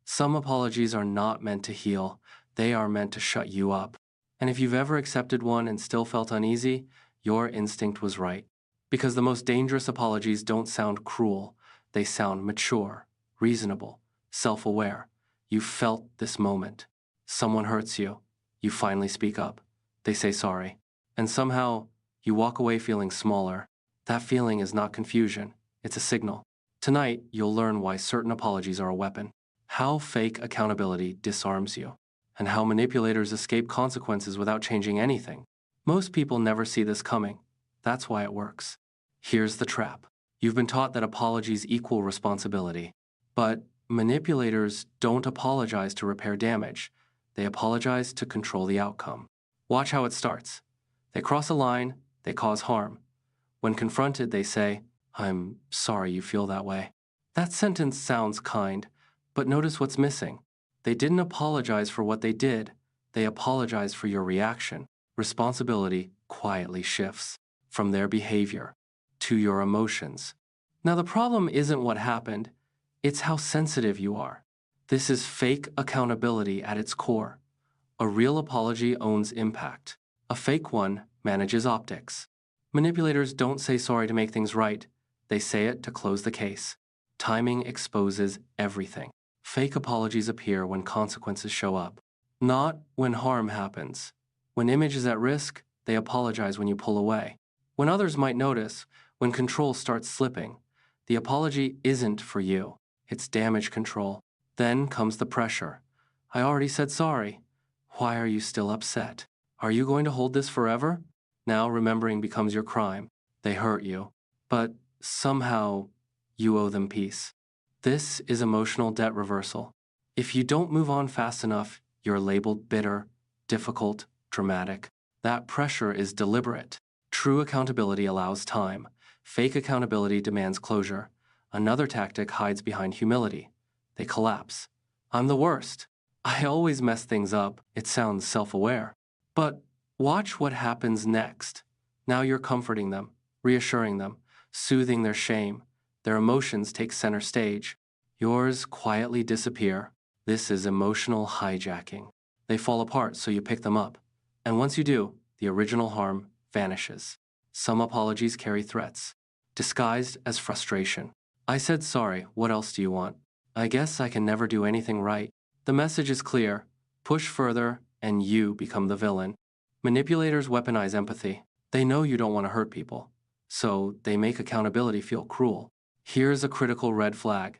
Some apologies are not meant to heal, they are meant to shut you up. And if you've ever accepted one and still felt uneasy, your instinct was right. Because the most dangerous apologies don't sound cruel, they sound mature, reasonable, self-aware. You felt this moment. Someone hurts you. You finally speak up. They say sorry. And somehow, you walk away feeling smaller. That feeling is not confusion. It's a signal. Tonight, you'll learn why certain apologies are a weapon, how fake accountability disarms you, and how manipulators escape consequences without changing anything. Most people never see this coming. That's why it works. Here's the trap. You've been taught that apologies equal responsibility. But manipulators don't apologize to repair damage. They apologize to control the outcome. Watch how it starts. They cross a line, they cause harm. When confronted, they say, "I'm sorry you feel that way." That sentence sounds kind, but notice what's missing. They didn't apologize for what they did. They apologized for your reaction. Responsibility quietly shifts from their behavior to your emotions. Now, the problem isn't what happened, it's how sensitive you are. This is fake accountability at its core. A real apology owns impact. A fake one manages optics. Manipulators don't say sorry to make things right. They say it to close the case. Timing exposes everything. Fake apologies appear when consequences show up, not when harm happens. When image is at risk, they apologize when you pull away. When others might notice, when control starts slipping, the apology isn't for you. It's damage control. Then comes the pressure. I already said sorry. Why are you still upset? Are you going to hold this forever? Now remembering becomes your crime. They hurt you, but somehow you owe them peace. This is emotional debt reversal. If you don't move on fast enough, you're labeled bitter, difficult, dramatic. That pressure is deliberate. True accountability allows time. Fake accountability demands closure. Another tactic hides behind humility. They collapse. I'm the worst. I always mess things up. It sounds self-aware. But watch what happens next. Now you're comforting them, reassuring them, soothing their shame. Their emotions take center stage. Yours quietly disappear. This is emotional hijacking. They fall apart, so you pick them up. And once you do, the original harm vanishes. Some apologies carry threats, disguised as frustration. I said sorry, what else do you want? I guess I can never do anything right. The message is clear. Push further, and you become the villain. Manipulators weaponize empathy. They know you don't want to hurt people, so they make accountability feel cruel. Here's a critical red flag.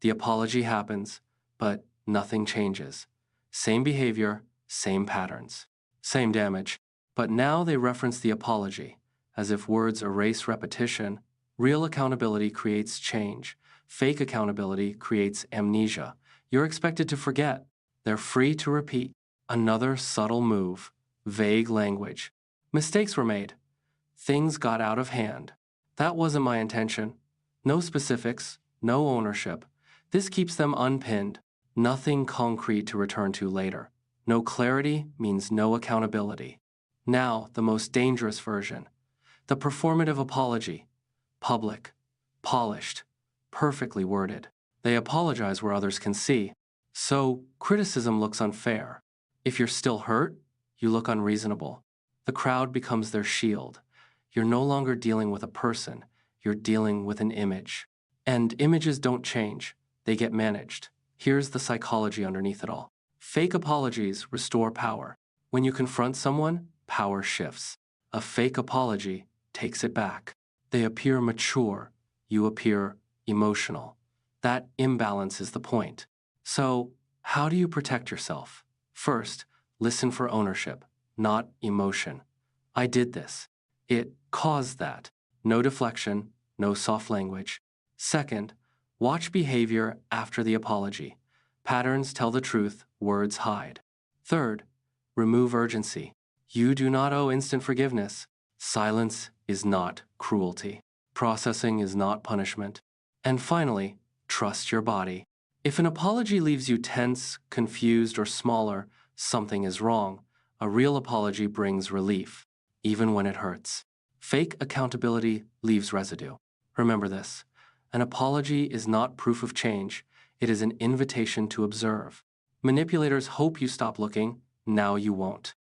The apology happens, but nothing changes. Same behavior, same patterns, same damage. But now they reference the apology, as if words erase repetition. Real accountability creates change. Fake accountability creates amnesia. You're expected to forget. They're free to repeat. Another subtle move. Vague language. Mistakes were made. Things got out of hand. That wasn't my intention. No specifics, no ownership. This keeps them unpinned. Nothing concrete to return to later. No clarity means no accountability. Now, the most dangerous version. The performative apology. Public, polished, perfectly worded. They apologize where others can see. So, criticism looks unfair. If you're still hurt, you look unreasonable. The crowd becomes their shield. You're no longer dealing with a person, you're dealing with an image. And images don't change, they get managed. Here's the psychology underneath it all. Fake apologies restore power. When you confront someone, power shifts. A fake apology takes it back. They appear mature, you appear emotional. That imbalance is the point. So, how do you protect yourself? First, listen for ownership, not emotion. I did this. It caused that. No deflection, no soft language. Second, watch behavior after the apology. Patterns tell the truth, words hide. Third, remove urgency. You do not owe instant forgiveness. Silence is not cruelty. Processing is not punishment. And finally, trust your body. If an apology leaves you tense, confused, or smaller, something is wrong. A real apology brings relief, even when it hurts. Fake accountability leaves residue. Remember this. An apology is not proof of change. It is an invitation to observe. Manipulators hope you stop looking, now you won't.